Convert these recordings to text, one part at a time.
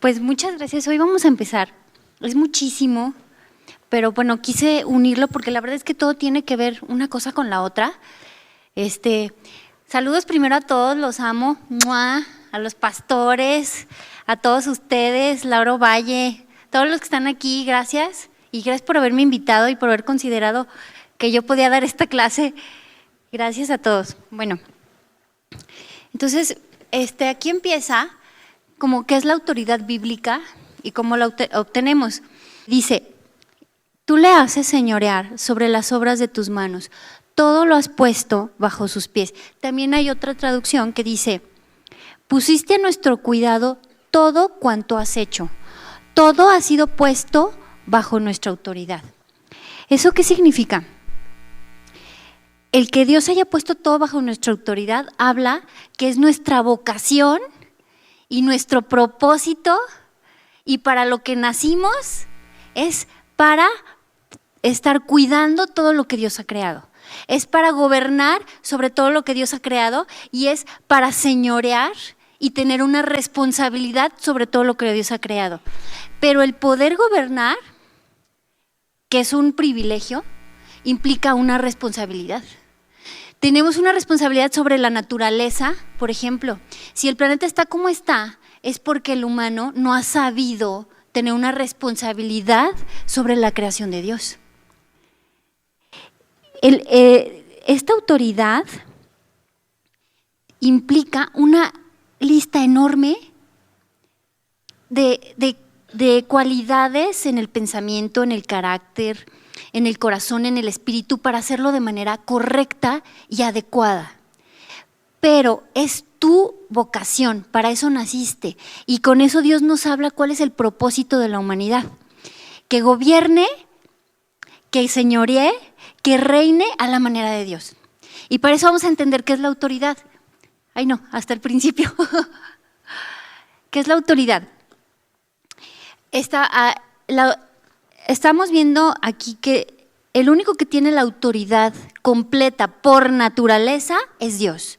Pues muchas gracias. Hoy vamos a empezar. Es muchísimo, pero bueno, quise unirlo porque la verdad es que todo tiene que ver una cosa con la otra. Saludos primero a todos, los amo, ¡mua! A los pastores, a todos ustedes, Lauro Valle, todos los que están aquí, gracias. Y gracias por haberme invitado y por haber considerado que yo podía dar esta clase. Gracias a todos. Bueno, entonces, aquí empieza como qué es la autoridad bíblica y cómo la obtenemos. Dice, tú le haces señorear sobre las obras de tus manos, todo lo has puesto bajo sus pies. También hay otra traducción que dice, pusiste a nuestro cuidado todo cuanto has hecho, todo ha sido puesto bajo nuestra autoridad. ¿Eso qué significa? El que Dios haya puesto todo bajo nuestra autoridad habla que es nuestra vocación y nuestro propósito, y para lo que nacimos es para estar cuidando todo lo que Dios ha creado. Es para gobernar sobre todo lo que Dios ha creado y es para señorear y tener una responsabilidad sobre todo lo que Dios ha creado. Pero el poder gobernar, que es un privilegio, implica una responsabilidad. Tenemos una responsabilidad sobre la naturaleza, por ejemplo. Si el planeta está como está, es porque el humano no ha sabido tener una responsabilidad sobre la creación de Dios. Esta autoridad implica una lista enorme de cualidades en el pensamiento, en el carácter, en el corazón, en el espíritu, para hacerlo de manera correcta y adecuada. Pero es tu vocación, para eso naciste, y con eso Dios nos habla cuál es el propósito de la humanidad. Que gobierne, que señoree, que reine a la manera de Dios. Y para eso vamos a entender qué es la autoridad. Ay no, hasta el principio. ¿Qué es la autoridad? Estamos viendo aquí que el único que tiene la autoridad completa por naturaleza es Dios.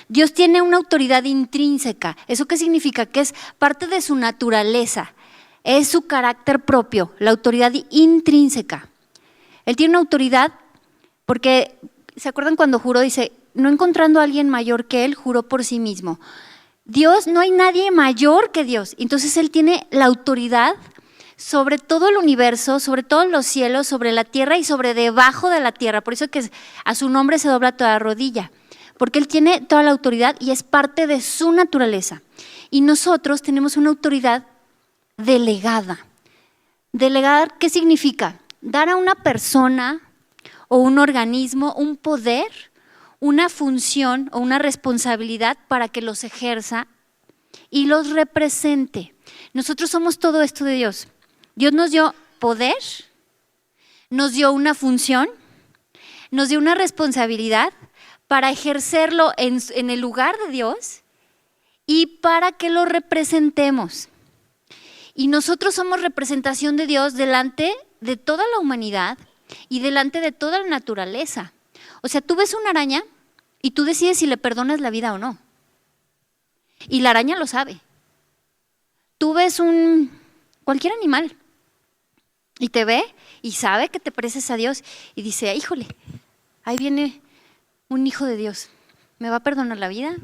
Dios tiene una autoridad intrínseca. ¿Eso qué significa? Que es parte de su naturaleza, es su carácter propio, la autoridad intrínseca. Él tiene una autoridad porque, ¿se acuerdan cuando juró? Dice, no encontrando a alguien mayor que él, juró por sí mismo. Dios, no hay nadie mayor que Dios. Entonces Él tiene la autoridad sobre todo el universo, sobre todos los cielos, sobre la tierra y sobre debajo de la tierra. Por eso que a su nombre se dobla toda rodilla, porque Él tiene toda la autoridad y es parte de su naturaleza. Y nosotros tenemos una autoridad delegada. ¿Delegar qué significa? Dar a una persona o un organismo un poder, una función o una responsabilidad para que los ejerza y los represente. Nosotros somos todo esto de Dios. Dios nos dio poder, nos dio una función, nos dio una responsabilidad para ejercerlo en el lugar de Dios y para que lo representemos. Y nosotros somos representación de Dios delante de toda la humanidad y delante de toda la naturaleza. O sea, tú ves una araña y tú decides si le perdonas la vida o no. Y la araña lo sabe. Tú ves cualquier animal y te ve y sabe que te pareces a Dios y dice, híjole, ahí viene un hijo de Dios. ¿Me va a perdonar la vida?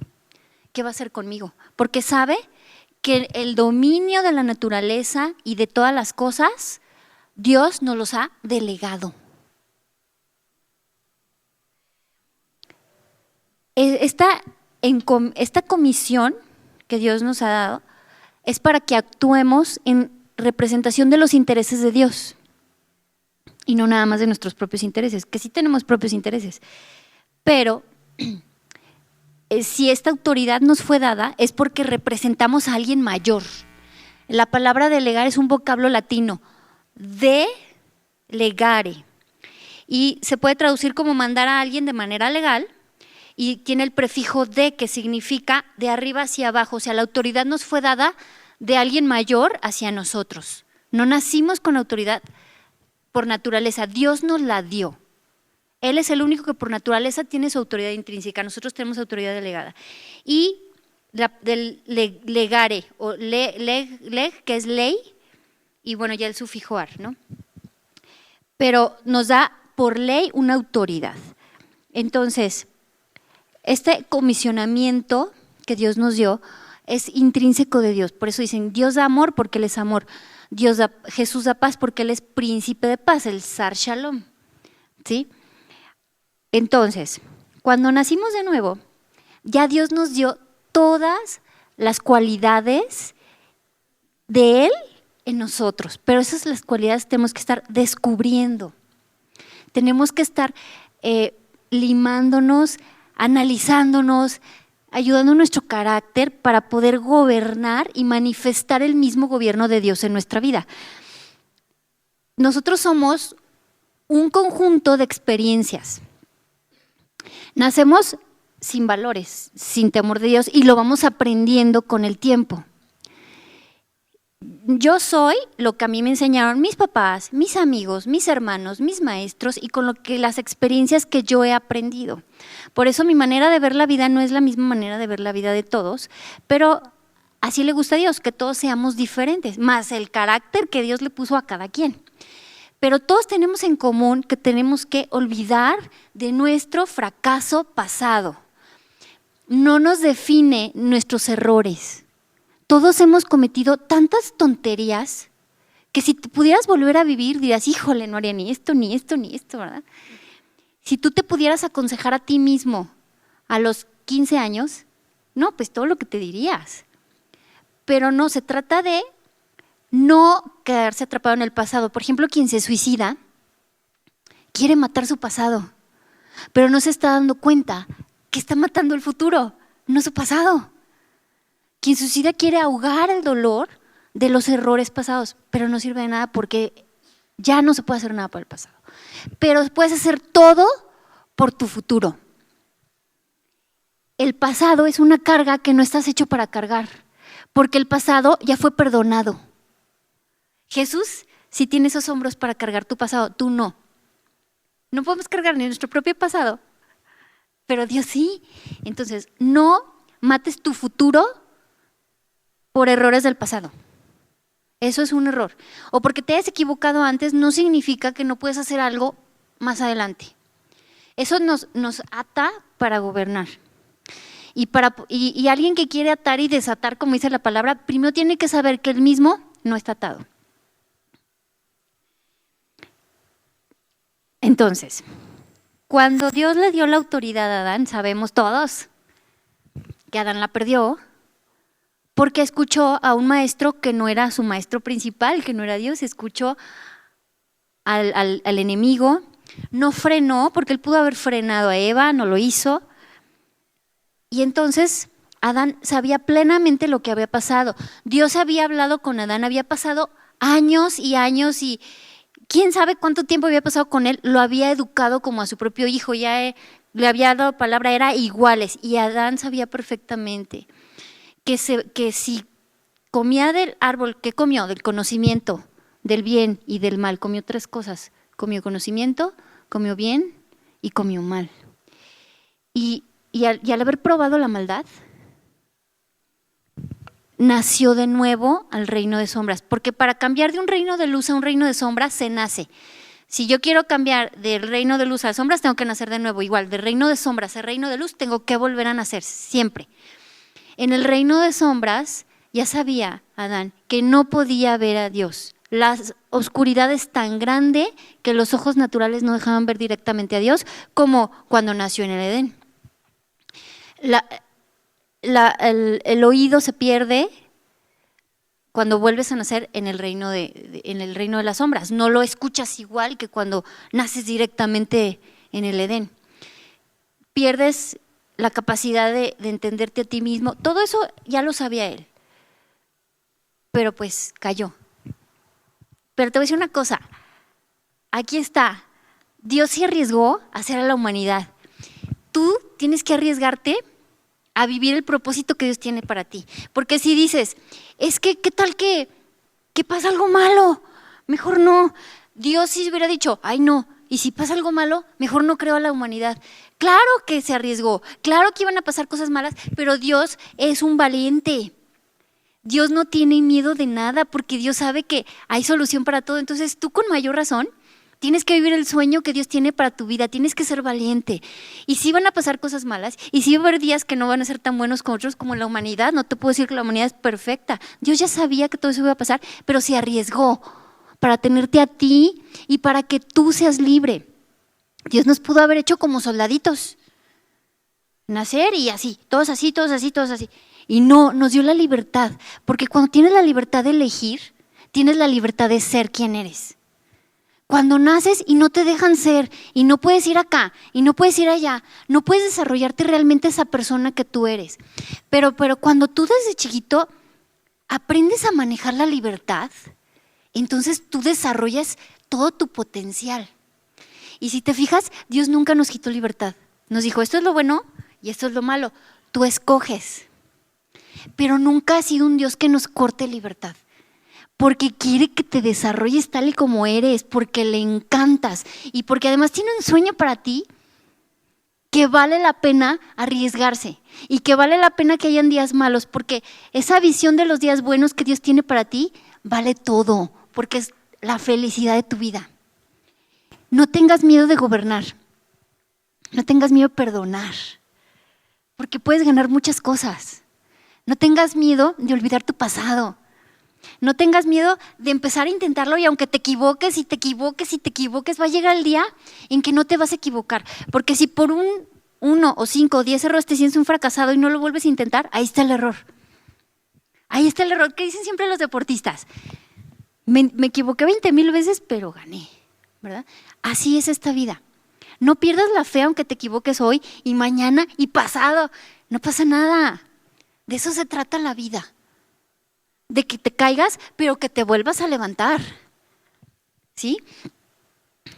¿Qué va a hacer conmigo? Porque sabe que el dominio de la naturaleza y de todas las cosas, Dios nos los ha delegado. Esta comisión que Dios nos ha dado es para que actuemos en representación de los intereses de Dios y no nada más de nuestros propios intereses, que sí tenemos propios intereses, pero si esta autoridad nos fue dada es porque representamos a alguien mayor. La palabra delegar es un vocablo latino, delegare, y se puede traducir como mandar a alguien de manera legal. Y tiene el prefijo de, que significa de arriba hacia abajo. O sea, la autoridad nos fue dada de alguien mayor hacia nosotros. No nacimos con autoridad por naturaleza, Dios nos la dio. Él es el único que por naturaleza tiene su autoridad intrínseca, nosotros tenemos autoridad delegada. Y del legare, o leg, que es ley, y bueno, ya el sufijo ar, ¿no? Pero nos da por ley una autoridad. Entonces, este comisionamiento que Dios nos dio es intrínseco de Dios. Por eso dicen, Dios da amor porque Él es amor. Jesús da paz porque Él es príncipe de paz, el Sar Shalom. ¿Sí? Entonces, cuando nacimos de nuevo, ya Dios nos dio todas las cualidades de Él en nosotros, pero esas las cualidades tenemos que estar descubriendo. Tenemos que estar limándonos, analizándonos, ayudando a nuestro carácter para poder gobernar y manifestar el mismo gobierno de Dios en nuestra vida. Nosotros somos un conjunto de experiencias. Nacemos sin valores, sin temor de Dios, y lo vamos aprendiendo con el tiempo. Yo soy lo que a mí me enseñaron mis papás, mis amigos, mis hermanos, mis maestros, y con las experiencias que yo he aprendido. Por eso mi manera de ver la vida no es la misma manera de ver la vida de todos, pero así le gusta a Dios, que todos seamos diferentes, más el carácter que Dios le puso a cada quien. Pero todos tenemos en común que tenemos que olvidar de nuestro fracaso pasado. No nos define nuestros errores. Todos hemos cometido tantas tonterías que si te pudieras volver a vivir dirías, híjole, no haría ni esto, ni esto, ni esto, ¿verdad? Si tú te pudieras aconsejar a ti mismo a los 15 años, no, pues todo lo que te dirías. Pero no, se trata de no quedarse atrapado en el pasado. Por ejemplo, quien se suicida quiere matar su pasado, pero no se está dando cuenta que está matando el futuro, no su pasado. Quien se suicida quiere ahogar el dolor de los errores pasados, pero no sirve de nada porque ya no se puede hacer nada por el pasado. Pero puedes hacer todo por tu futuro. El pasado es una carga que no estás hecho para cargar, porque el pasado ya fue perdonado. Jesús sí tiene esos hombros para cargar tu pasado, tú no. No podemos cargar ni nuestro propio pasado, pero Dios sí. Entonces, no mates tu futuro por errores del pasado. Eso es un error. O porque te hayas equivocado antes no significa que no puedes hacer algo más adelante. Eso nos ata para gobernar. Y alguien que quiere atar y desatar, como dice la palabra, primero tiene que saber que él mismo no está atado. Entonces, cuando Dios le dio la autoridad a Adán, sabemos todos que Adán la perdió porque escuchó a un maestro que no era su maestro principal, que no era Dios, escuchó al enemigo, no frenó, porque él pudo haber frenado a Eva, no lo hizo. Y entonces Adán sabía plenamente lo que había pasado. Dios había hablado con Adán, había pasado años y años y quién sabe cuánto tiempo había pasado con él, lo había educado como a su propio hijo, ya le había dado palabra, era iguales. Y Adán sabía perfectamente que si comía del árbol, ¿qué comió? Del conocimiento, del bien y del mal. Comió tres cosas. Comió conocimiento, comió bien y comió mal. Y al haber probado la maldad, nació de nuevo al reino de sombras. Porque para cambiar de un reino de luz a un reino de sombras se nace. Si yo quiero cambiar del reino de luz a sombras, tengo que nacer de nuevo. Igual, del reino de sombras al reino de luz, tengo que volver a nacer, siempre. En el reino de sombras ya sabía Adán que no podía ver a Dios. La oscuridad es tan grande que los ojos naturales no dejaban ver directamente a Dios como cuando nació en el Edén. El oído se pierde cuando vuelves a nacer en el reino de las sombras. No lo escuchas igual que cuando naces directamente en el Edén. Pierdes la capacidad de entenderte a ti mismo. Todo eso ya lo sabía él, pero pues cayó. Pero te voy a decir una cosa, aquí está, Dios se arriesgó a hacer a la humanidad. Tú tienes que arriesgarte a vivir el propósito que Dios tiene para ti. Porque si dices, es que ¿qué tal que pasa algo malo? Mejor no. Dios sí hubiera dicho, ay no, y si pasa algo malo, mejor no creo a la humanidad. Claro que se arriesgó, claro que iban a pasar cosas malas, pero Dios es un valiente. Dios no tiene miedo de nada porque Dios sabe que hay solución para todo. Entonces tú con mayor razón tienes que vivir el sueño que Dios tiene para tu vida, tienes que ser valiente. Y sí van a pasar cosas malas, y sí va a haber días que no van a ser tan buenos como otros, como la humanidad. No te puedo decir que la humanidad es perfecta. Dios ya sabía que todo eso iba a pasar, pero se arriesgó para tenerte a ti y para que tú seas libre. Dios nos pudo haber hecho como soldaditos, nacer y así, todos así, todos así, todos así. Y no, nos dio la libertad, porque cuando tienes la libertad de elegir, tienes la libertad de ser quien eres. Cuando naces y no te dejan ser, y no puedes ir acá, y no puedes ir allá, no puedes desarrollarte realmente esa persona que tú eres. Pero cuando tú desde chiquito aprendes a manejar la libertad, entonces tú desarrollas todo tu potencial. Y si te fijas, Dios nunca nos quitó libertad. Nos dijo, esto es lo bueno y esto es lo malo. Tú escoges. Pero nunca ha sido un Dios que nos corte libertad. Porque quiere que te desarrolles tal y como eres, porque le encantas y porque además tiene un sueño para ti que vale la pena arriesgarse y que vale la pena que hayan días malos, porque esa visión de los días buenos que Dios tiene para ti vale todo, porque es la felicidad de tu vida. No tengas miedo de gobernar, no tengas miedo de perdonar, porque puedes ganar muchas cosas. No tengas miedo de olvidar tu pasado. No tengas miedo de empezar a intentarlo, y aunque te equivoques y te equivoques y te equivoques, va a llegar el día en que no te vas a equivocar. Porque si por 1 o 5 o 10 errores te sientes un fracasado y no lo vuelves a intentar, ahí está el error. Ahí está el error que dicen siempre los deportistas. Me equivoqué 20,000 veces, pero gané, ¿verdad? Así es esta vida. No pierdas la fe aunque te equivoques hoy y mañana y pasado. No pasa nada. De eso se trata la vida. De que te caigas, pero que te vuelvas a levantar. ¿Sí?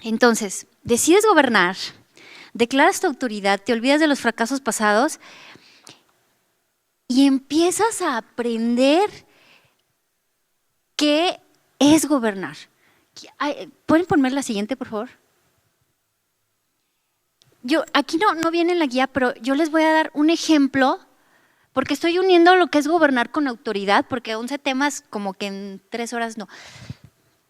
Entonces, decides gobernar, declaras tu autoridad, te olvidas de los fracasos pasados y empiezas a aprender qué es gobernar. ¿Pueden ponerme la siguiente, por favor? Aquí no viene en la guía, pero yo les voy a dar un ejemplo, porque estoy uniendo lo que es gobernar con autoridad, porque 11 temas como que en 3 horas no.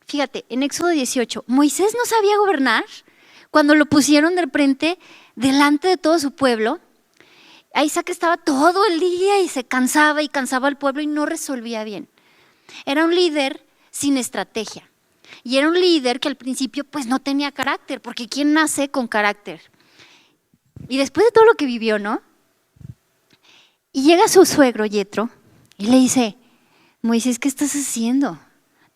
Fíjate, en Éxodo 18, Moisés no sabía gobernar cuando lo pusieron de frente delante de todo su pueblo. Isaac estaba todo el día y se cansaba y cansaba al pueblo y no resolvía bien. Era un líder sin estrategia y era un líder que al principio pues no tenía carácter, porque ¿quién nace con carácter? Y después de todo lo que vivió, ¿no? Y llega su suegro, Yetro, y le dice, Moisés, ¿qué estás haciendo?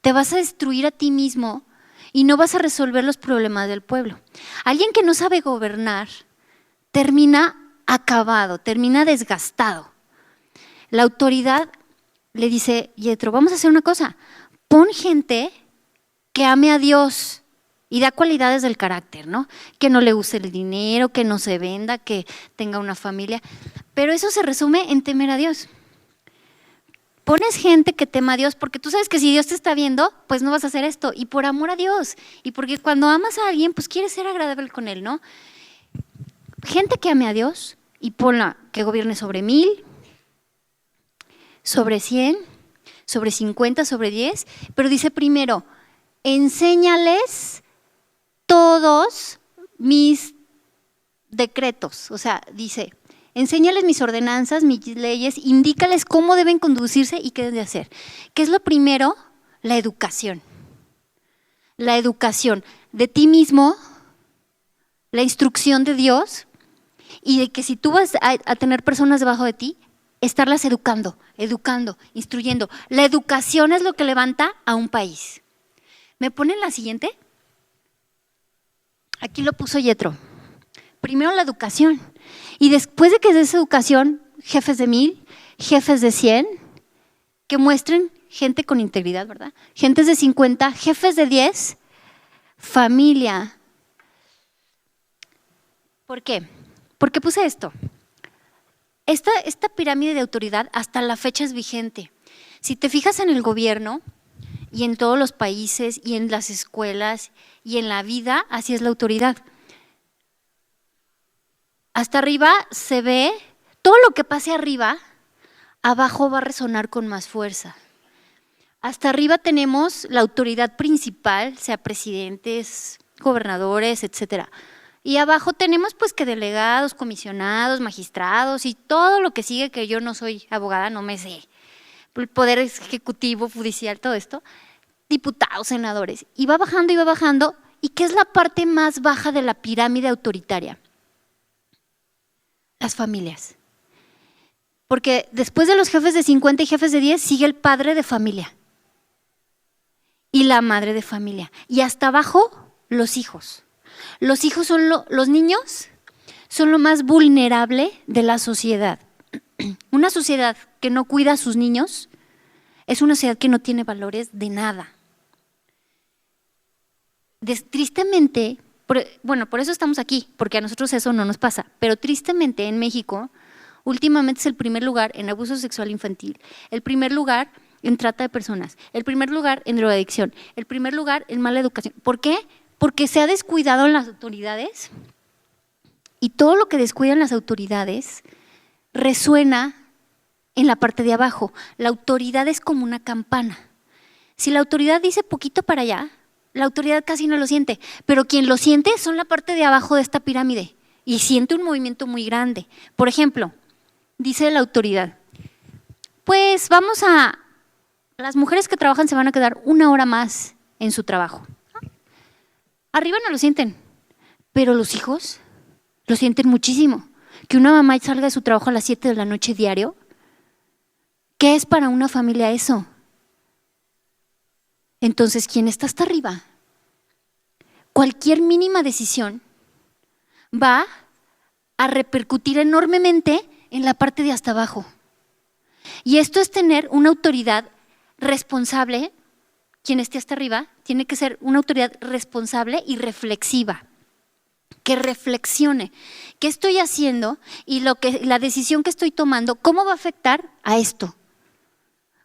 Te vas a destruir a ti mismo y no vas a resolver los problemas del pueblo. Alguien que no sabe gobernar termina acabado, termina desgastado. La autoridad le dice, Yetro, vamos a hacer una cosa, pon gente que ame a Dios y da cualidades del carácter, ¿no? Que no le guste el dinero, que no se venda, que tenga una familia. Pero eso se resume en temer a Dios. Pones gente que tema a Dios, porque tú sabes que si Dios te está viendo, pues no vas a hacer esto. Y por amor a Dios. Y porque cuando amas a alguien, pues quieres ser agradable con él, ¿no? Gente que ame a Dios y ponla que gobierne sobre 1000, sobre 100, sobre 50, sobre 10. Pero dice primero, enséñales todos mis decretos. O sea, dice, enséñales mis ordenanzas, mis leyes, indícales cómo deben conducirse y qué deben de hacer. ¿Qué es lo primero? La educación. La educación de ti mismo, la instrucción de Dios, y de que si tú vas a tener personas debajo de ti, estarlas educando, instruyendo. La educación es lo que levanta a un país. ¿Me ponen la siguiente? Aquí lo puso Yetro. Primero la educación. Y después de que des educación, jefes de 1000, jefes de 100, que muestren gente con integridad, ¿verdad? Gentes de 50, jefes de 10, familia. ¿Por qué? ¿Por qué puse esto? Esta pirámide de autoridad hasta la fecha es vigente. Si te fijas en el gobierno y en todos los países y en las escuelas y en la vida, así es la autoridad. Hasta arriba se ve, todo lo que pase arriba, abajo va a resonar con más fuerza. Hasta arriba tenemos la autoridad principal, sea presidentes, gobernadores, etcétera. Y abajo tenemos pues que delegados, comisionados, magistrados y todo lo que sigue, que yo no soy abogada, no me sé. El poder ejecutivo, judicial, todo esto. Diputados, senadores. Y va bajando y va bajando. ¿Y qué es la parte más baja de la pirámide autoritaria? Las familias. Porque después de los jefes de 50 y jefes de 10 sigue el padre de familia y la madre de familia. Y hasta abajo, los hijos. Los hijos son los niños son lo más vulnerable de la sociedad. Una sociedad que no cuida a sus niños es una sociedad que no tiene valores de nada. Tristemente, por eso estamos aquí, porque a nosotros eso no nos pasa, pero tristemente en México últimamente es el primer lugar en abuso sexual infantil, el primer lugar en trata de personas, el primer lugar en drogadicción, el primer lugar en mala educación. ¿Por qué? Porque se ha descuidado en las autoridades y todo lo que descuidan las autoridades resuena en la parte de abajo. La autoridad es como una campana. Si la autoridad dice poquito para allá, la autoridad casi no lo siente, pero quien lo siente son la parte de abajo de esta pirámide y siente un movimiento muy grande. Por ejemplo, dice la autoridad, pues las mujeres que trabajan se van a quedar 1 hora más en su trabajo. Arriba no lo sienten, pero los hijos lo sienten muchísimo. Que una mamá salga de su trabajo a las 7 de la noche diario, ¿qué es para una familia eso? Entonces, quien está hasta arriba, cualquier mínima decisión va a repercutir enormemente en la parte de hasta abajo. Y esto es tener una autoridad responsable. Quien esté hasta arriba tiene que ser una autoridad responsable y reflexiva, que reflexione qué estoy haciendo y la decisión que estoy tomando, cómo va a afectar a esto.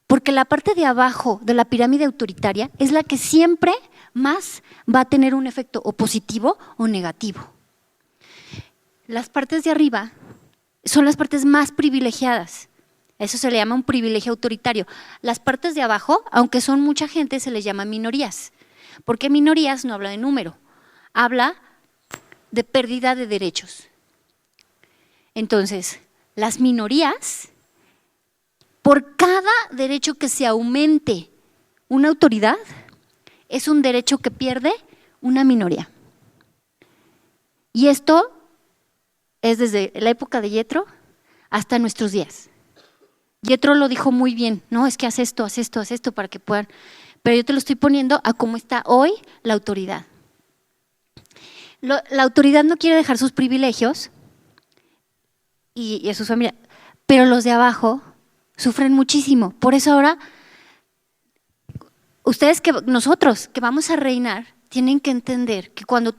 Porque la parte de abajo de la pirámide autoritaria es la que siempre más va a tener un efecto o positivo o negativo. Las partes de arriba son las partes más privilegiadas. Eso se le llama un privilegio autoritario. Las partes de abajo, aunque son mucha gente, se les llama minorías. Porque minorías no habla de número, habla de pérdida de derechos. Entonces, las minorías, por cada derecho que se aumente una autoridad, es un derecho que pierde una minoría. Y esto es desde la época de Yetro hasta nuestros días. Yetro lo dijo muy bien, no, es que haz esto para que puedan, pero yo te lo estoy poniendo a cómo está hoy la autoridad. La autoridad no quiere dejar sus privilegios y a sus familias, pero los de abajo sufren muchísimo. Por eso ahora, nosotros que vamos a reinar, tienen que entender que cuando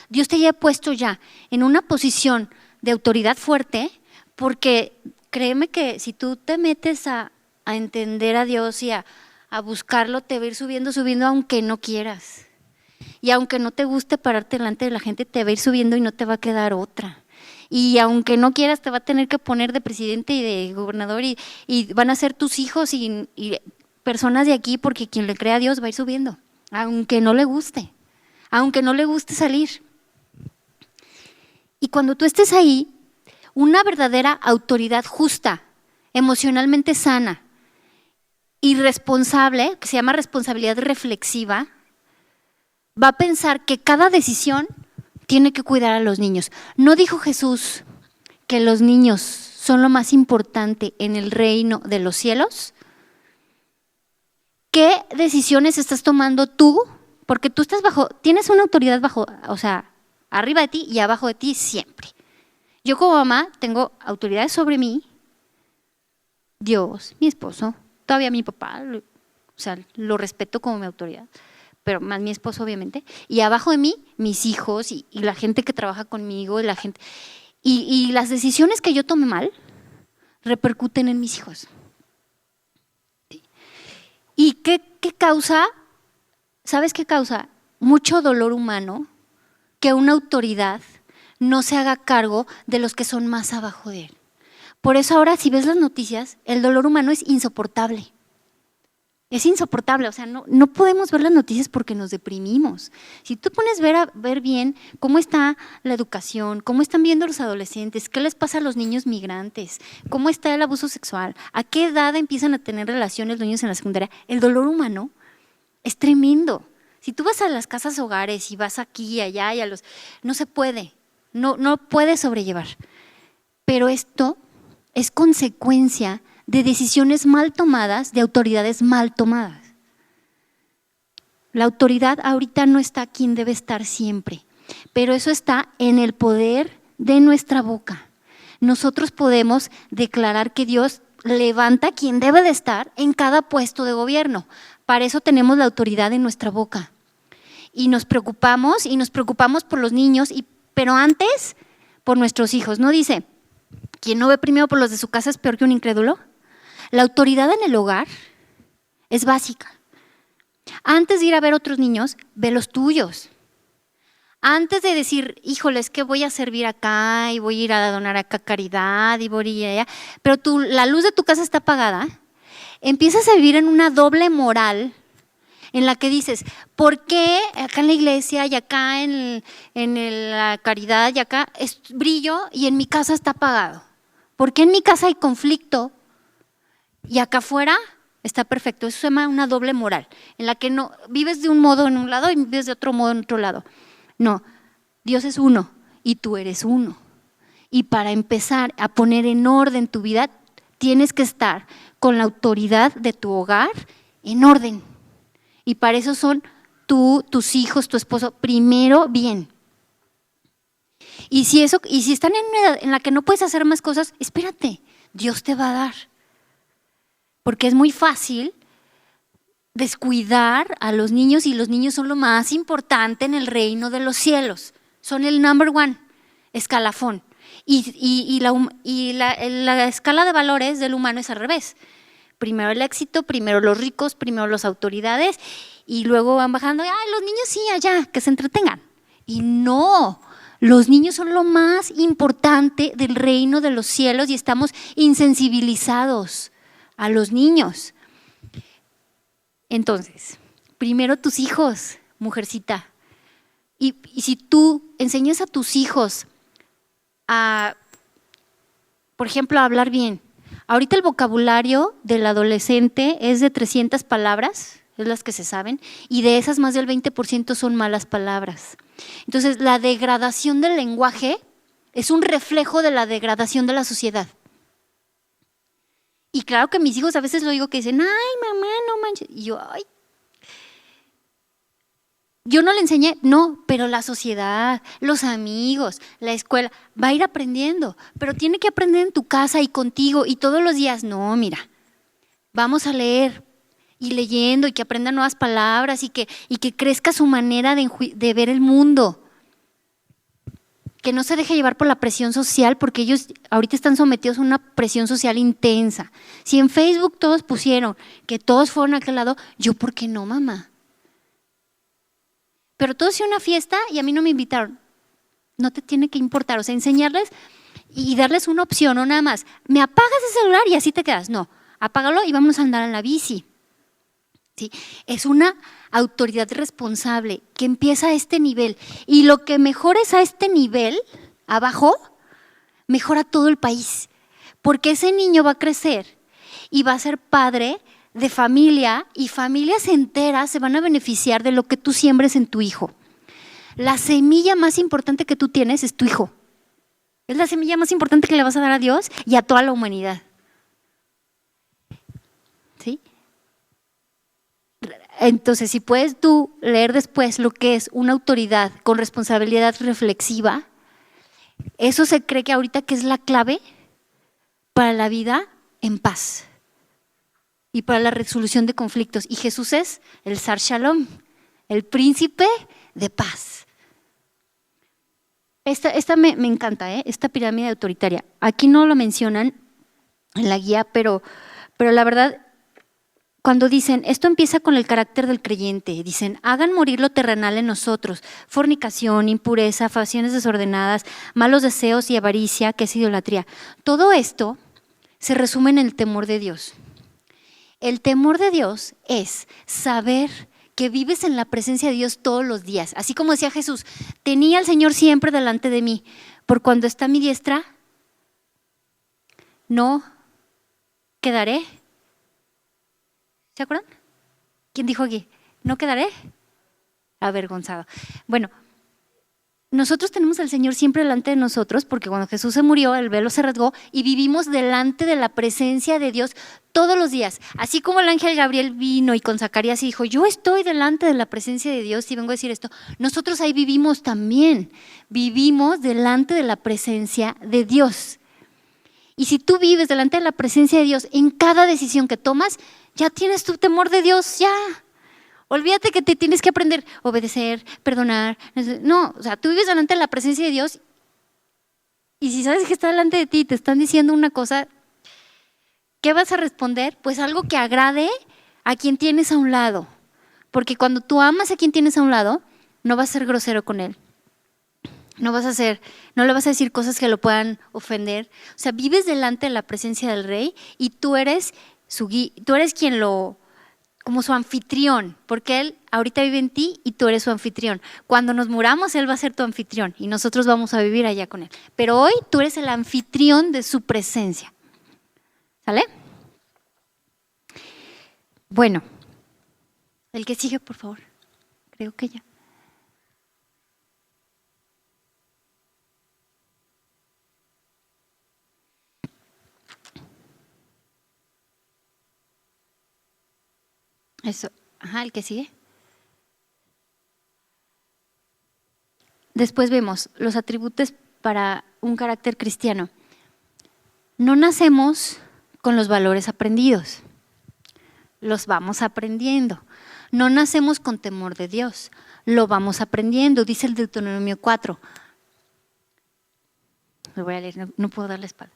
Dios te haya puesto ya en una posición de autoridad fuerte, porque créeme que si tú te metes a entender a Dios y a buscarlo, te va a ir subiendo aunque no quieras. Y aunque no te guste pararte delante de la gente, te va a ir subiendo y no te va a quedar otra. Y aunque no quieras, te va a tener que poner de presidente y de gobernador y van a ser tus hijos y personas de aquí, porque quien le cree a Dios va a ir subiendo, aunque no le guste salir. Y cuando tú estés ahí, una verdadera autoridad justa, emocionalmente sana y responsable, que se llama responsabilidad reflexiva, va a pensar que cada decisión tiene que cuidar a los niños. ¿No dijo Jesús que los niños son lo más importante en el reino de los cielos? ¿Qué decisiones estás tomando tú? Porque tú tienes una autoridad arriba de ti y abajo de ti siempre. Yo como mamá tengo autoridades sobre mí, Dios, mi esposo, todavía mi papá, lo respeto como mi autoridad, pero más mi esposo obviamente, y abajo de mí mis hijos y la gente que trabaja conmigo y la gente, y las decisiones que yo tome mal repercuten en mis hijos. ¿Y qué causa? ¿Sabes qué causa? Mucho dolor humano que una autoridad no se haga cargo de los que son más abajo de él. Por eso ahora, si ves las noticias, el dolor humano es insoportable. Es insoportable, o sea, no podemos ver las noticias porque nos deprimimos. Si tú pones a ver bien cómo está la educación, cómo están viendo los adolescentes, qué les pasa a los niños migrantes, cómo está el abuso sexual, a qué edad empiezan a tener relaciones los niños en la secundaria, el dolor humano es tremendo. Si tú vas a las casas hogares y vas aquí y allá y no se puede, no puedes sobrellevar. Pero esto es consecuencia de decisiones mal tomadas, de autoridades mal tomadas. La autoridad ahorita no está quien debe estar siempre, pero eso está en el poder de nuestra boca. Nosotros podemos declarar que Dios levanta a quien debe de estar en cada puesto de gobierno. Para eso tenemos la autoridad en nuestra boca. Y nos preocupamos por los niños, pero antes por nuestros hijos. ¿No dice, quien no ve primero por los de su casa es peor que un incrédulo? La autoridad en el hogar es básica. Antes de ir a ver otros niños, ve los tuyos. Antes de decir, híjole, es que voy a servir acá y voy a ir a donar acá caridad y voy a ir allá, pero la luz de tu casa está apagada, empiezas a vivir en una doble moral en la que dices, ¿por qué acá en la iglesia y acá en la caridad y acá es brillo y en mi casa está apagado? ¿Por qué en mi casa hay conflicto y acá afuera está perfecto? Eso se llama una doble moral, en la que no vives de un modo en un lado y vives de otro modo en otro lado. No, Dios es uno y tú eres uno. Y para empezar a poner en orden tu vida, tienes que estar con la autoridad de tu hogar en orden. Y para eso son tú, tus hijos, tu esposo, primero bien. Y si están en una edad en la que no puedes hacer más cosas, espérate, Dios te va a dar. Porque es muy fácil descuidar a los niños, y los niños son lo más importante en el reino de los cielos. Son el number one escalafón. Y la escala de valores del humano es al revés. Primero el éxito, primero los ricos, primero las autoridades, y luego van bajando. ¡Ay, los niños sí, allá, que se entretengan! Y no, los niños son lo más importante del reino de los cielos y estamos insensibilizados a los niños. Entonces, primero tus hijos, mujercita. Y si tú enseñas a tus hijos por ejemplo, a hablar bien. Ahorita el vocabulario del adolescente es de 300 palabras, es las que se saben, y de esas más del 20% son malas palabras. Entonces, la degradación del lenguaje es un reflejo de la degradación de la sociedad. Y claro que mis hijos a veces lo digo que dicen, ay, mamá, no manches. Y yo no le enseñé, no, pero la sociedad, los amigos, la escuela, va a ir aprendiendo, pero tiene que aprender en tu casa y contigo y todos los días. No, mira, vamos a leer y leyendo y que aprenda nuevas palabras y que crezca su manera de ver el mundo. Que no se deje llevar por la presión social, porque ellos ahorita están sometidos a una presión social intensa. Si en Facebook todos pusieron que todos fueron a aquel lado, yo, ¿por qué no, mamá? Pero todos hicieron una fiesta y a mí no me invitaron. No te tiene que importar, o sea, enseñarles y darles una opción, no nada más. Me apagas el celular y así te quedas. No, apágalo y vámonos a andar en la bici. ¿Sí? Es una autoridad responsable que empieza a este nivel. Y lo que mejores a este nivel, abajo, mejora todo el país. Porque ese niño va a crecer y va a ser padre de familia, y familias enteras se van a beneficiar de lo que tú siembres en tu hijo. La semilla más importante que tú tienes es tu hijo. Es la semilla más importante que le vas a dar a Dios y a toda la humanidad. ¿Sí? Entonces, si puedes tú leer después lo que es una autoridad con responsabilidad reflexiva, eso se cree que ahorita que es la clave para la vida en paz y para la resolución de conflictos. Y Jesús es el Sar Shalom, el príncipe de paz. Esta me encanta, esta pirámide autoritaria. Aquí no lo mencionan en la guía, pero la verdad cuando dicen, esto empieza con el carácter del creyente, dicen, hagan morir lo terrenal en nosotros, fornicación, impureza, facciones desordenadas, malos deseos y avaricia, que es idolatría. Todo esto se resume en el temor de Dios. El temor de Dios es saber que vives en la presencia de Dios todos los días. Así como decía Jesús, tenía al Señor siempre delante de mí, por cuando está a mi diestra, no quedaré. ¿Se acuerdan? ¿Quién dijo aquí? ¿No quedaré? Avergonzado. Bueno, nosotros tenemos al Señor siempre delante de nosotros porque cuando Jesús se murió, el velo se rasgó y vivimos delante de la presencia de Dios todos los días. Así como el ángel Gabriel vino y con Zacarías y dijo, yo estoy delante de la presencia de Dios y vengo a decir esto. Nosotros ahí vivimos también. Vivimos delante de la presencia de Dios. Y si tú vives delante de la presencia de Dios en cada decisión que tomas, ya tienes tu temor de Dios, ya. Olvídate que te tienes que aprender a obedecer, perdonar. No, o sea, tú vives delante de la presencia de Dios y si sabes que está delante de ti y te están diciendo una cosa, ¿qué vas a responder? Pues algo que agrade a quien tienes a un lado. Porque cuando tú amas a quien tienes a un lado, no vas a ser grosero con él. No le vas a decir cosas que lo puedan ofender. O sea, vives delante de la presencia del Rey y tú eres quien como su anfitrión, porque Él ahorita vive en ti y tú eres su anfitrión. Cuando nos muramos, Él va a ser tu anfitrión y nosotros vamos a vivir allá con Él. Pero hoy tú eres el anfitrión de su presencia. ¿Sale? Bueno, el que sigue, por favor. Creo que ya. Eso, el que sigue. Después vemos los atributos para un carácter cristiano. No nacemos con los valores aprendidos, los vamos aprendiendo. No nacemos con temor de Dios, lo vamos aprendiendo, dice el Deuteronomio 4. Lo voy a leer, no puedo dar la espalda.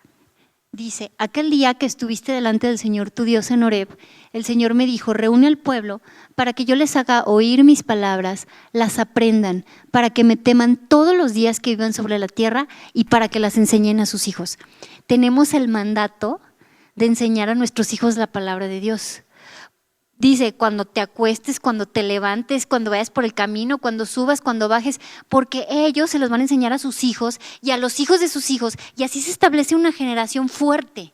Dice, aquel día que estuviste delante del Señor tu Dios en Horeb, el Señor me dijo, reúne al pueblo para que yo les haga oír mis palabras, las aprendan, para que me teman todos los días que vivan sobre la tierra y para que las enseñen a sus hijos. Tenemos el mandato de enseñar a nuestros hijos la palabra de Dios. Dice, cuando te acuestes, cuando te levantes, cuando vayas por el camino, cuando subas, cuando bajes, porque ellos se los van a enseñar a sus hijos y a los hijos de sus hijos, y así se establece una generación fuerte.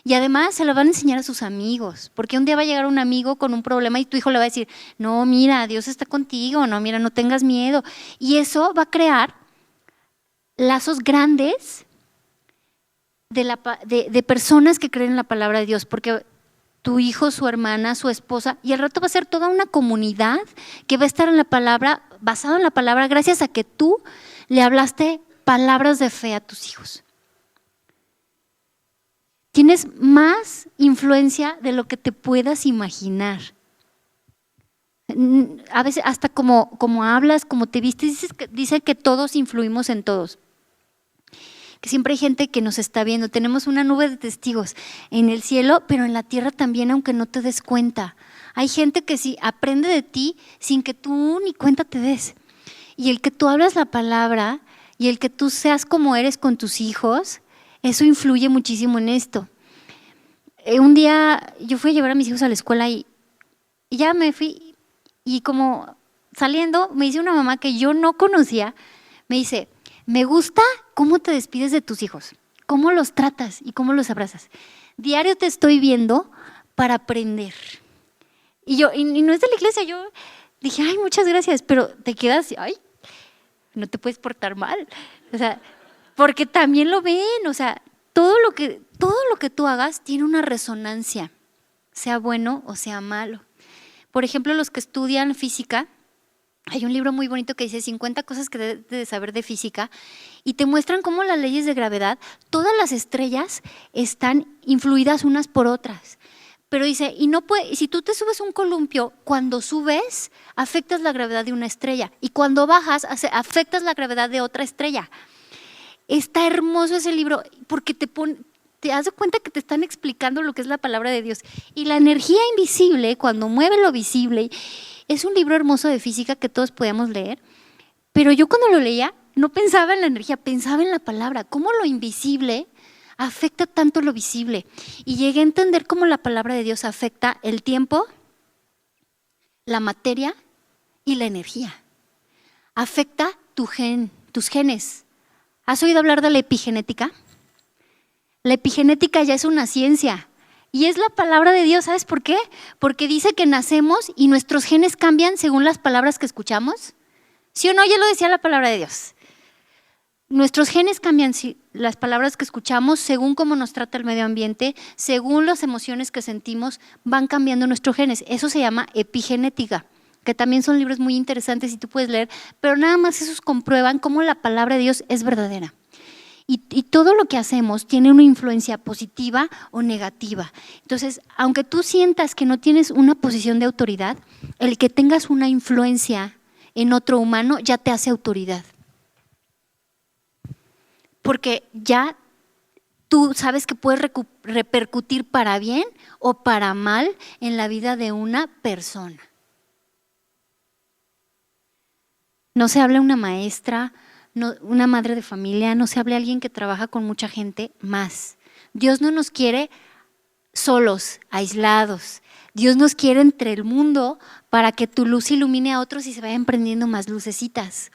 Y además se lo van a enseñar a sus amigos, porque un día va a llegar un amigo con un problema y tu hijo le va a decir, no, mira, Dios está contigo, no, mira, no tengas miedo. Y eso va a crear lazos grandes de personas que creen en la palabra de Dios, porque tu hijo, su hermana, su esposa, y al rato va a ser toda una comunidad que va a estar en la palabra, basado en la palabra, gracias a que tú le hablaste palabras de fe a tus hijos. Tienes más influencia de lo que te puedas imaginar. A veces hasta como hablas, como te vistes, dice que todos influimos en todos. Que siempre hay gente que nos está viendo, tenemos una nube de testigos en el cielo, pero en la tierra también, aunque no te des cuenta. Hay gente que sí aprende de ti sin que tú ni cuenta te des. Y el que tú hablas la palabra y el que tú seas como eres con tus hijos, eso influye muchísimo en esto. Un día yo fui a llevar a mis hijos a la escuela y ya me fui y como saliendo me dice una mamá que yo no conocía, me dice, me gusta cómo te despides de tus hijos, cómo los tratas y cómo los abrazas. Diario te estoy viendo para aprender. Y no es de la iglesia, yo dije, ay, muchas gracias, pero te quedas, ay, no te puedes portar mal. O sea, porque también lo ven, o sea, todo lo que tú hagas tiene una resonancia, sea bueno o sea malo. Por ejemplo, los que estudian física, hay un libro muy bonito que dice 50 cosas que debes de saber de física y te muestran cómo las leyes de gravedad, todas las estrellas están influidas unas por otras. Pero dice, si tú te subes un columpio, cuando subes afectas la gravedad de una estrella y cuando bajas afectas la gravedad de otra estrella. Está hermoso ese libro porque te das cuenta que te están explicando lo que es la palabra de Dios. Y la energía invisible, cuando mueve lo visible, es un libro hermoso de física que todos podíamos leer, pero yo cuando lo leía no pensaba en la energía, pensaba en la palabra, cómo lo invisible afecta tanto lo visible. Y llegué a entender cómo la palabra de Dios afecta el tiempo, la materia y la energía. Afecta tus genes. ¿Has oído hablar de la epigenética? La epigenética ya es una ciencia y es la palabra de Dios. ¿Sabes por qué? Porque dice que nacemos y nuestros genes cambian según las palabras que escuchamos. ¿Sí o no? Ya lo decía la palabra de Dios. Nuestros genes cambian las palabras que escuchamos según cómo nos trata el medio ambiente, según las emociones que sentimos, van cambiando nuestros genes. Eso se llama epigenética, que también son libros muy interesantes y tú puedes leer, pero nada más esos comprueban cómo la palabra de Dios es verdadera. Y todo lo que hacemos tiene una influencia positiva o negativa. Entonces, aunque tú sientas que no tienes una posición de autoridad, el que tengas una influencia en otro humano ya te hace autoridad. Porque ya tú sabes que puedes repercutir para bien o para mal en la vida de una persona. No se habla una maestra, no, una madre de familia, no se hable a alguien que trabaja con mucha gente más. Dios no nos quiere solos, aislados. Dios nos quiere entre el mundo para que tu luz ilumine a otros y se vayan prendiendo más lucecitas.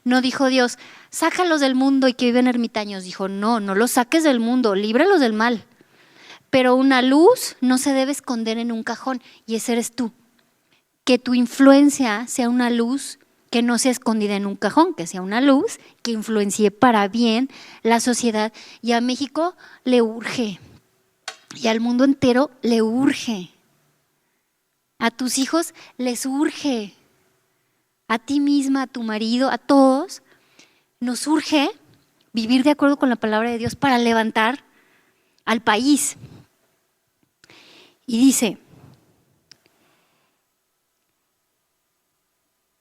No dijo Dios, sácalos del mundo y que viven ermitaños. Dijo, no los saques del mundo, líbralos del mal. Pero una luz no se debe esconder en un cajón y ese eres tú. Que tu influencia sea una luz que no sea escondida en un cajón, que sea una luz que influencie para bien la sociedad. Y a México le urge, y al mundo entero le urge. A tus hijos les urge, a ti misma, a tu marido, a todos, nos urge vivir de acuerdo con la palabra de Dios para levantar al país. Y dice,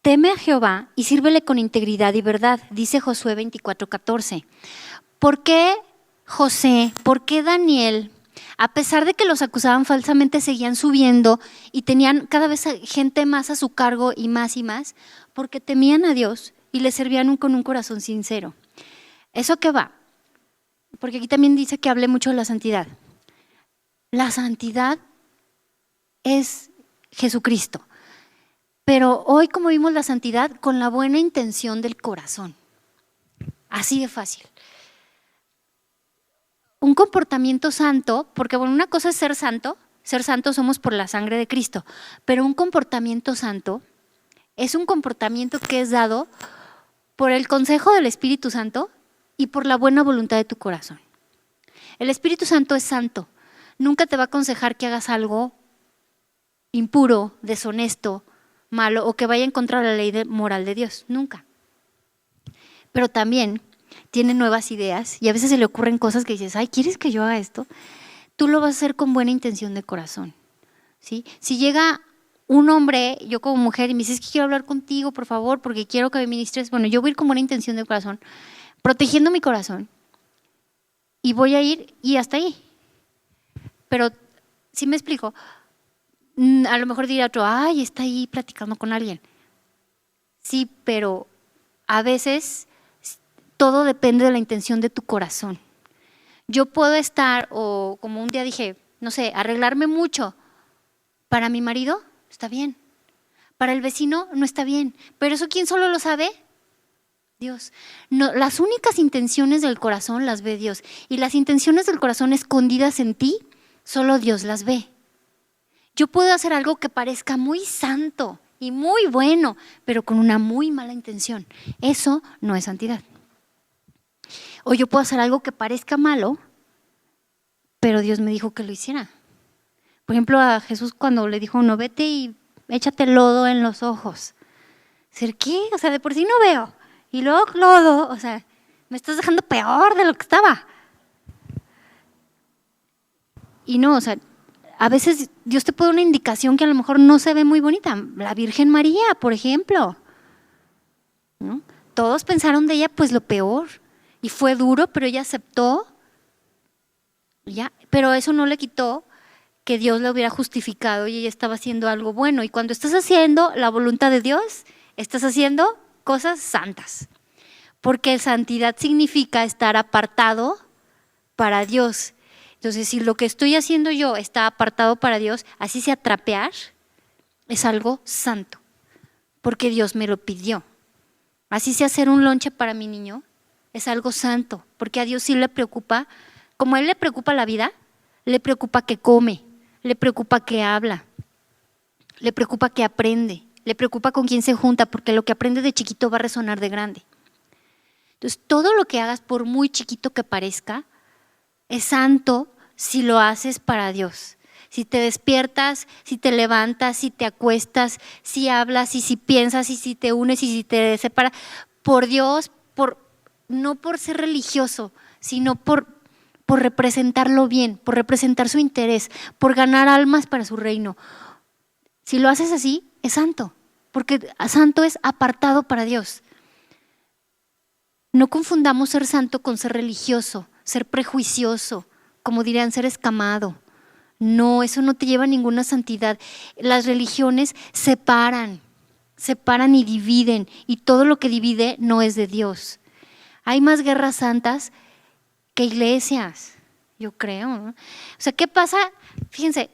teme a Jehová y sírvele con integridad y verdad, dice Josué 24:14. ¿Por qué José, por qué Daniel, a pesar de que los acusaban falsamente, seguían subiendo y tenían cada vez gente más a su cargo y más? Porque temían a Dios y le servían con un corazón sincero. ¿Eso qué va? Porque aquí también dice que hablé mucho de la santidad. La santidad es Jesucristo. Pero hoy, como vimos la santidad, con la buena intención del corazón. Así de fácil. Un comportamiento santo, porque bueno, una cosa es ser santo somos por la sangre de Cristo, pero un comportamiento santo es un comportamiento que es dado por el consejo del Espíritu Santo y por la buena voluntad de tu corazón. El Espíritu Santo es santo, nunca te va a aconsejar que hagas algo impuro, deshonesto, malo o que vaya en contra de la ley moral de Dios, nunca. Pero también tiene nuevas ideas y a veces se le ocurren cosas que dices, ay, ¿quieres que yo haga esto? Tú lo vas a hacer con buena intención de corazón, ¿sí? Si llega un hombre, yo como mujer, y me dice, es que quiero hablar contigo, por favor, porque quiero que me ministres, bueno, yo voy a ir con buena intención de corazón, protegiendo mi corazón, y voy a ir y hasta ahí. Pero, ¿sí me explico? A lo mejor dirá otro, ay, está ahí platicando con alguien. Sí, pero a veces todo depende de la intención de tu corazón. Yo puedo estar, o como un día dije, no sé, arreglarme mucho. Para mi marido, está bien. Para el vecino, no está bien. Pero eso, ¿quién solo lo sabe? Dios. No, las únicas intenciones del corazón las ve Dios. Y las intenciones del corazón escondidas en ti, solo Dios las ve. Yo puedo hacer algo que parezca muy santo y muy bueno, pero con una muy mala intención. Eso no es santidad. O yo puedo hacer algo que parezca malo, pero Dios me dijo que lo hiciera. Por ejemplo, a Jesús cuando le dijo, no, vete y échate lodo en los ojos. ¿Ser qué? O sea, de por sí no veo. Y luego lodo, o sea, me estás dejando peor de lo que estaba. Y no, o sea, a veces Dios te puede dar una indicación que a lo mejor no se ve muy bonita. La Virgen María, por ejemplo, ¿no? Todos pensaron de ella pues lo peor. Y fue duro, pero ella aceptó Ya, pero eso no le quitó que Dios la hubiera justificado y ella estaba haciendo algo bueno. Y cuando estás haciendo la voluntad de Dios, estás haciendo cosas santas. Porque santidad significa estar apartado para Dios. Entonces, si lo que estoy haciendo yo está apartado para Dios, así sea trapear, es algo santo, porque Dios me lo pidió. Así sea hacer un lonche para mi niño, es algo santo, porque a Dios sí le preocupa, como a Él le preocupa la vida, le preocupa que come, le preocupa que habla, le preocupa que aprende, le preocupa con quién se junta, porque lo que aprende de chiquito va a resonar de grande. Entonces, todo lo que hagas, por muy chiquito que parezca, es santo si lo haces para Dios. Si te despiertas, si te levantas, si te acuestas, si hablas, y si piensas, y si te unes, y si te separas, por Dios, no por ser religioso, sino por representarlo bien, por representar su interés, por ganar almas para su reino. Si lo haces así, es santo, porque santo es apartado para Dios. No confundamos ser santo con ser religioso, ser prejuicioso, como dirían, ser escamado. No, eso no te lleva a ninguna santidad. Las religiones separan y dividen, y todo lo que divide no es de Dios. Hay más guerras santas que iglesias, yo creo, ¿no? O sea, ¿qué pasa? Fíjense,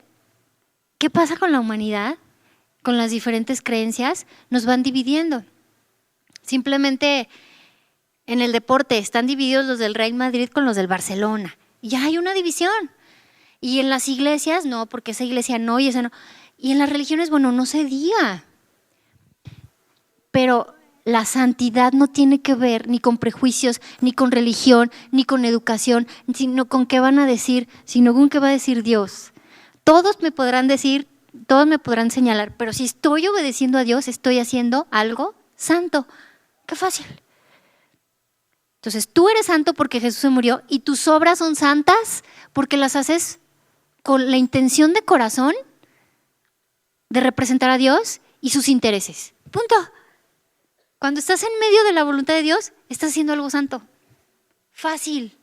¿qué pasa con la humanidad? Con las diferentes creencias, nos van dividiendo. Simplemente en el deporte están divididos los del Real Madrid con los del Barcelona. Y ya hay una división. Y en las iglesias, no, porque esa iglesia no y esa no. Y en las religiones, bueno, no se diga. Pero la santidad no tiene que ver ni con prejuicios, ni con religión, ni con educación, sino con qué van a decir, sino con qué va a decir Dios. Todos me podrán decir, todos me podrán señalar, pero si estoy obedeciendo a Dios, estoy haciendo algo santo. Qué fácil. Entonces, tú eres santo porque Jesús se murió, y tus obras son santas porque las haces con la intención de corazón de representar a Dios y sus intereses. Punto. Cuando estás en medio de la voluntad de Dios, estás haciendo algo santo. Fácil,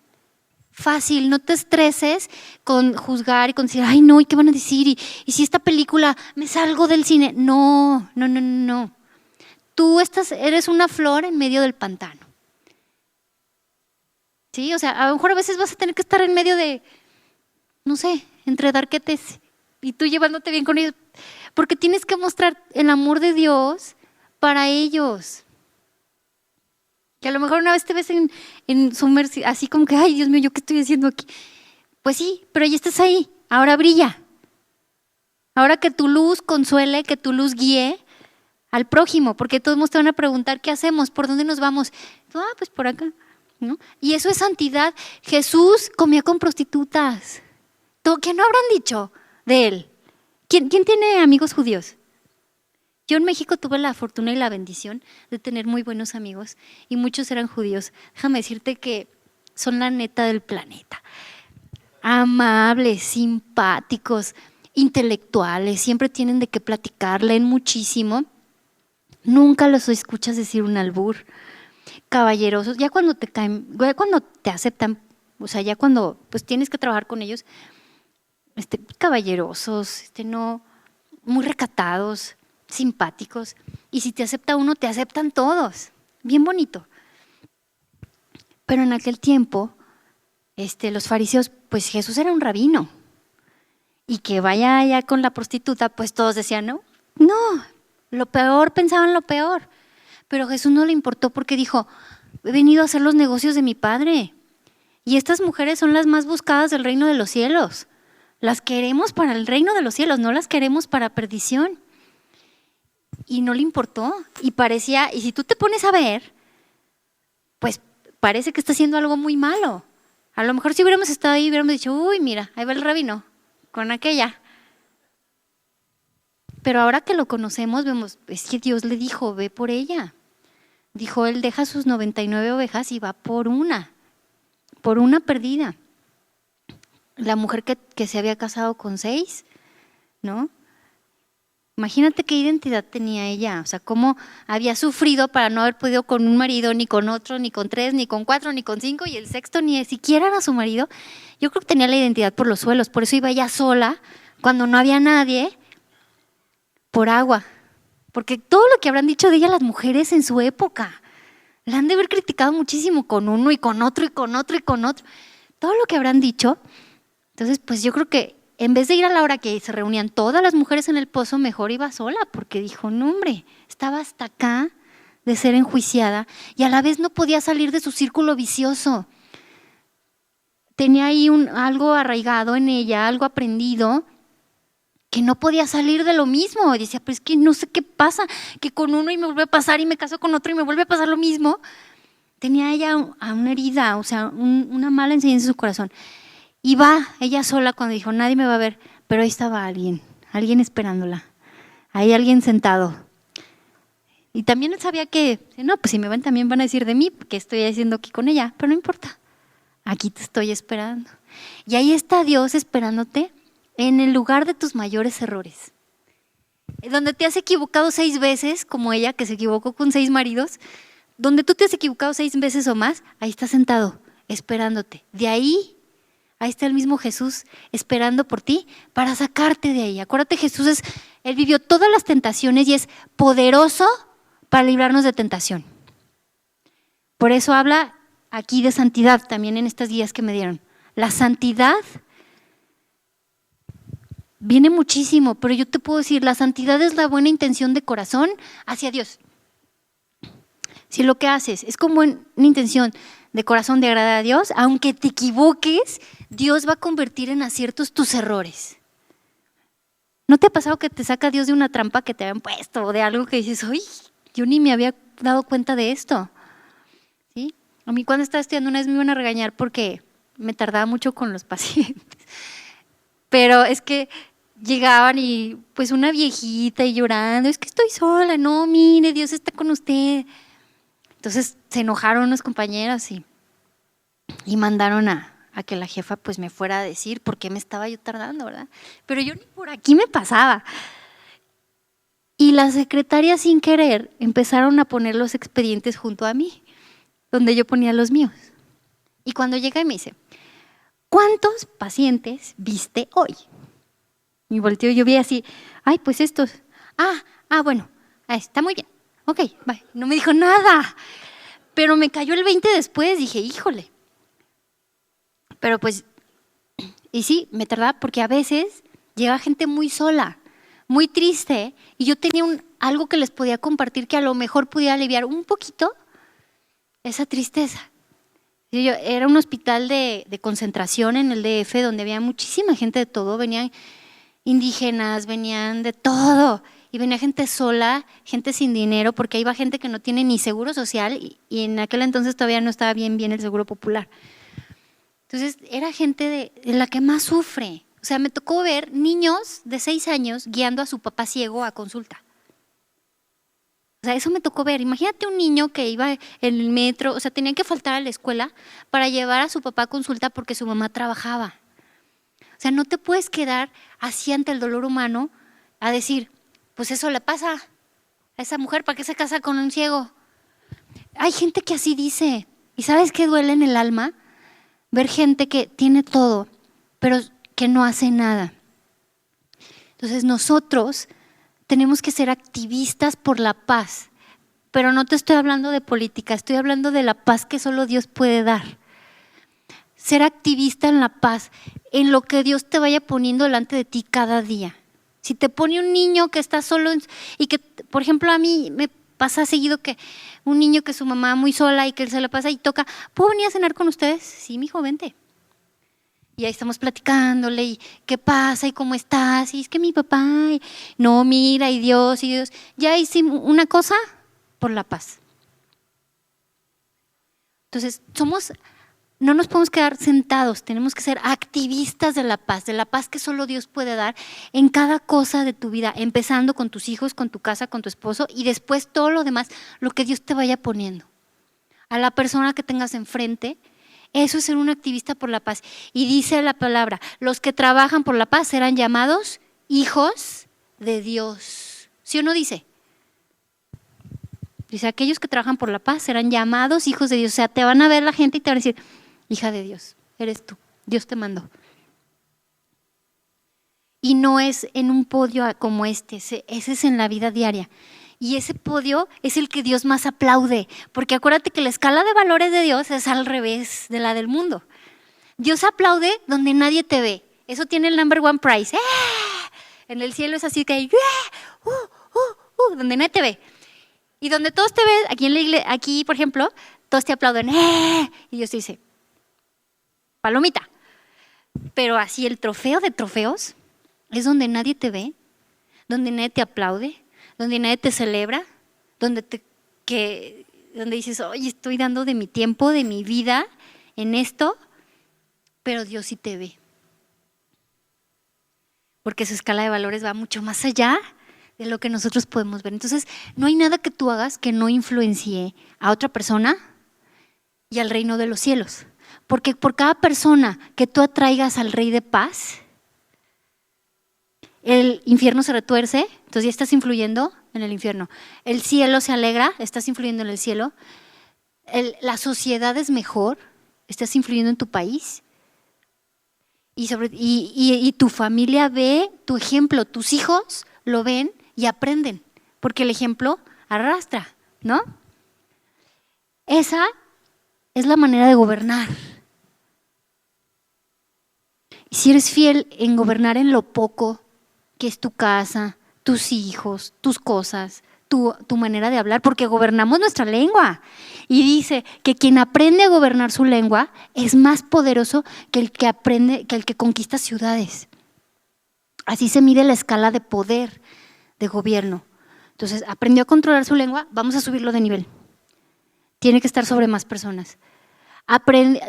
fácil. No te estreses con juzgar y con decir, ay no, ¿y qué van a decir? ¿Y si esta película me salgo del cine? No, no, no, no. Tú eres una flor en medio del pantano. Sí, o sea, a lo mejor a veces vas a tener que estar en medio de, no sé, entre darquetes y tú llevándote bien con ellos, porque tienes que mostrar el amor de Dios para ellos. Que a lo mejor una vez te ves en sumersión, así como que, ay Dios mío, ¿yo qué estoy haciendo aquí? Pues sí, pero ya estás ahí, ahora brilla. Ahora que tu luz consuele, que tu luz guíe al prójimo, porque todos te van a preguntar, ¿qué hacemos? ¿Por dónde nos vamos? Tú, pues por acá, ¿no? Y eso es santidad. Jesús comía con prostitutas. ¿Qué no habrán dicho de él? ¿Quién tiene amigos judíos? Yo en México tuve la fortuna y la bendición de tener muy buenos amigos y muchos eran judíos. Déjame decirte que son la neta del planeta. Amables, simpáticos, intelectuales, siempre tienen de qué platicar, leen muchísimo. Nunca los escuchas decir un albur. Caballerosos, ya cuando te caen, ya cuando te aceptan, o sea, ya cuando pues tienes que trabajar con ellos, caballerosos, no, muy recatados, simpáticos, y si te acepta uno, te aceptan todos, bien bonito. Pero en aquel tiempo, los fariseos, pues Jesús era un rabino, y que vaya allá con la prostituta, pues todos decían, no, lo peor, pensaban lo peor, pero a Jesús no le importó porque dijo, he venido a hacer los negocios de mi Padre, y estas mujeres son las más buscadas del reino de los cielos. Las queremos para el reino de los cielos, no las queremos para perdición. Y no le importó. Y parecía, y si tú te pones a ver, pues parece que está haciendo algo muy malo. A lo mejor si hubiéramos estado ahí, hubiéramos dicho, uy, mira, ahí va el rabino, con aquella. Pero ahora que lo conocemos, vemos, es que Dios le dijo, ve por ella. Dijo, él deja sus 99 ovejas y va por una perdida. La mujer que se había casado con 6, ¿no? Imagínate qué identidad tenía ella, o sea, cómo había sufrido para no haber podido con un marido, ni con otro, ni con 3, ni con 4, ni con 5, y el sexto ni siquiera era su marido. Yo creo que tenía la identidad por los suelos, por eso iba ella sola, cuando no había nadie, por agua. Porque todo lo que habrán dicho de ella las mujeres en su época, la han de haber criticado muchísimo con uno y con otro y con otro y con otro. Todo lo que habrán dicho. Entonces, pues yo creo que en vez de ir a la hora que se reunían todas las mujeres en el pozo, mejor iba sola, porque dijo, no hombre, estaba hasta acá de ser enjuiciada y a la vez no podía salir de su círculo vicioso. Tenía ahí algo arraigado en ella, algo aprendido, que no podía salir de lo mismo. Y decía, pues es que no sé qué pasa, que con uno y me vuelve a pasar y me caso con otro y me vuelve a pasar lo mismo. Tenía ella una herida, o sea, una mala enseñanza en su corazón. Y va ella sola cuando dijo, nadie me va a ver, pero ahí estaba alguien esperándola. Hay alguien sentado. Y también él sabía que, no, pues si me ven también van a decir de mí, qué estoy haciendo aquí con ella, pero no importa, aquí te estoy esperando. Y ahí está Dios esperándote en el lugar de tus mayores errores. Donde te has equivocado 6 veces, como ella que se equivocó con 6 maridos, donde tú te has equivocado 6 veces o más, ahí está sentado, esperándote. De ahí está el mismo Jesús esperando por ti para sacarte de ahí. Acuérdate, Él vivió todas las tentaciones y es poderoso para librarnos de tentación. Por eso habla aquí de santidad también en estas guías que me dieron. La santidad viene muchísimo, pero yo te puedo decir, la santidad es la buena intención de corazón hacia Dios. Si lo que haces es con buena intención de corazón de agradar a Dios, aunque te equivoques, Dios va a convertir en aciertos tus errores. ¿No te ha pasado que te saca Dios de una trampa que te habían puesto o de algo que dices, uy, yo ni me había dado cuenta de esto? ¿Sí? A mí cuando estaba estudiando una vez me iban a regañar porque me tardaba mucho con los pacientes. Pero es que llegaban y pues una viejita y llorando, es que estoy sola, no, mire, Dios está con usted. Entonces se enojaron unos compañeros y mandaron a que la jefa pues me fuera a decir por qué me estaba yo tardando, ¿verdad? Pero yo ni por aquí me pasaba. Y las secretarias sin querer empezaron a poner los expedientes junto a mí, donde yo ponía los míos. Y cuando llega y me dice, ¿cuántos pacientes viste hoy? Y volteo y yo vi así, ay, pues estos. Bueno, está muy bien. Ok, bye. No me dijo nada, pero me cayó el 20 después, dije, híjole. Pero pues, y sí, me tardaba porque a veces llega gente muy sola, muy triste, y yo tenía algo que les podía compartir que a lo mejor pudiera aliviar un poquito esa tristeza. Era un hospital de concentración en el DF donde había muchísima gente de todo, venían indígenas, venían de todo. Y venía gente sola, gente sin dinero, porque ahí va gente que no tiene ni seguro social y en aquel entonces todavía no estaba bien el seguro popular. Entonces era gente de la que más sufre. O sea, me tocó ver niños de 6 años guiando a su papá ciego a consulta. O sea, eso me tocó ver. Imagínate un niño que iba en el metro, o sea, tenía que faltar a la escuela para llevar a su papá a consulta porque su mamá trabajaba. O sea, no te puedes quedar así ante el dolor humano a decir, pues eso le pasa a esa mujer, ¿para qué se casa con un ciego? Hay gente que así dice. ¿Y sabes qué duele en el alma? Ver gente que tiene todo, pero que no hace nada. Entonces nosotros tenemos que ser activistas por la paz. Pero no te estoy hablando de política, estoy hablando de la paz que solo Dios puede dar. Ser activista en la paz, en lo que Dios te vaya poniendo delante de ti cada día. Si te pone un niño que está solo y que, por ejemplo, a mí me pasa seguido que un niño que su mamá muy sola y que él se la pasa y toca, ¿puedo venir a cenar con ustedes? Sí, mijo, vente. Y ahí estamos platicándole y qué pasa y cómo estás. Y es que mi papá, no, mira, y Dios. Ya hicimos una cosa por la paz. Entonces, no nos podemos quedar sentados, tenemos que ser activistas de la paz que solo Dios puede dar en cada cosa de tu vida, empezando con tus hijos, con tu casa, con tu esposo y después todo lo demás, lo que Dios te vaya poniendo. A la persona que tengas enfrente, eso es ser un activista por la paz. Y dice la palabra, los que trabajan por la paz serán llamados hijos de Dios. ¿Sí o no dice? Dice, aquellos que trabajan por la paz serán llamados hijos de Dios. O sea, te van a ver la gente y te van a decir, hija de Dios, eres tú, Dios te mandó. Y no es en un podio como ese es en la vida diaria. Y ese podio es el que Dios más aplaude, porque acuérdate que la escala de valores de Dios es al revés de la del mundo. Dios aplaude donde nadie te ve. Eso tiene el number one prize. En el cielo es así que donde nadie te ve. Y donde todos te ven, aquí en la iglesia, aquí por ejemplo, todos te aplauden. Y Dios te dice, palomita. Pero así el trofeo de trofeos es donde nadie te ve, donde nadie te aplaude, donde nadie te celebra, donde dices, oye, estoy dando de mi tiempo, de mi vida en esto, pero Dios sí te ve. Porque su escala de valores va mucho más allá de lo que nosotros podemos ver. Entonces, no hay nada que tú hagas que no influencie a otra persona y al reino de los cielos. Porque por cada persona que tú atraigas al Rey de Paz, el infierno se retuerce, entonces ya estás influyendo en el infierno. El cielo se alegra, estás influyendo en el cielo. La sociedad es mejor, estás influyendo en tu país. Y tu familia ve tu ejemplo, tus hijos lo ven y aprenden, porque el ejemplo arrastra, ¿no? Esa es la manera de gobernar. Y si eres fiel en gobernar en lo poco, que es tu casa, tus hijos, tus cosas, tu manera de hablar, porque gobernamos nuestra lengua. Y dice que quien aprende a gobernar su lengua es más poderoso que el que conquista ciudades. Así se mide la escala de poder de gobierno. Entonces, aprendió a controlar su lengua, vamos a subirlo de nivel. Tiene que estar sobre más personas.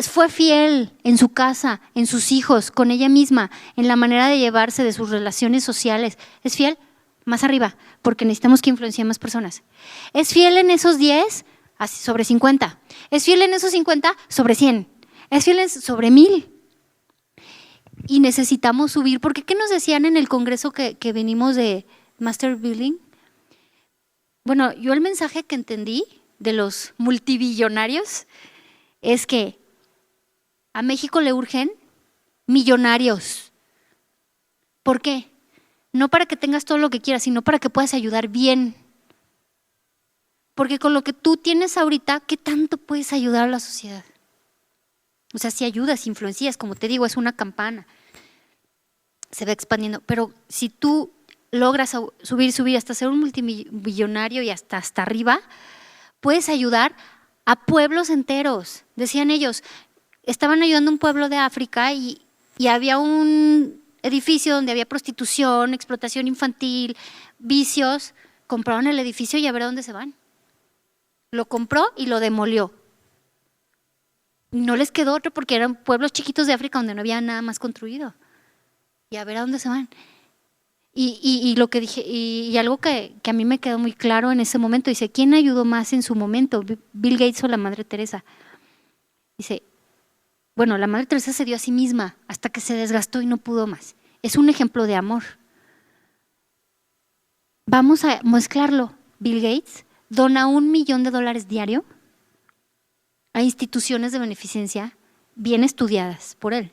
Fue fiel en su casa, en sus hijos, con ella misma, en la manera de llevarse, de sus relaciones sociales. Es fiel más arriba, porque necesitamos que influencie a más personas. Es fiel en esos 10 sobre 50. Es fiel en esos 50 sobre 100. Es fiel sobre 1000. Y necesitamos subir, porque ¿qué nos decían en el congreso que venimos de Master Building? Bueno, yo el mensaje que entendí de los multibillonarios es que a México le urgen millonarios. ¿Por qué? No para que tengas todo lo que quieras, sino para que puedas ayudar bien. Porque con lo que tú tienes ahorita, ¿qué tanto puedes ayudar a la sociedad? O sea, si ayudas, si influencias, como te digo, es una campana. Se va expandiendo. Pero si tú logras subir hasta ser un multimillonario y hasta arriba, puedes ayudar a pueblos enteros. Decían ellos, estaban ayudando a un pueblo de África y había un edificio donde había prostitución, explotación infantil, vicios. Compraron el edificio y a ver a dónde se van. Lo compró y lo demolió. No les quedó otro porque eran pueblos chiquitos de África donde no había nada más construido. Y a ver a dónde se van. Y lo que dije, y algo que a mí me quedó muy claro en ese momento, dice, ¿quién ayudó más en su momento? Bill Gates o la Madre Teresa. Dice, bueno, la Madre Teresa se dio a sí misma hasta que se desgastó y no pudo más. Es un ejemplo de amor. Vamos a mezclarlo. Bill Gates dona $1 millón diario a instituciones de beneficencia bien estudiadas por él.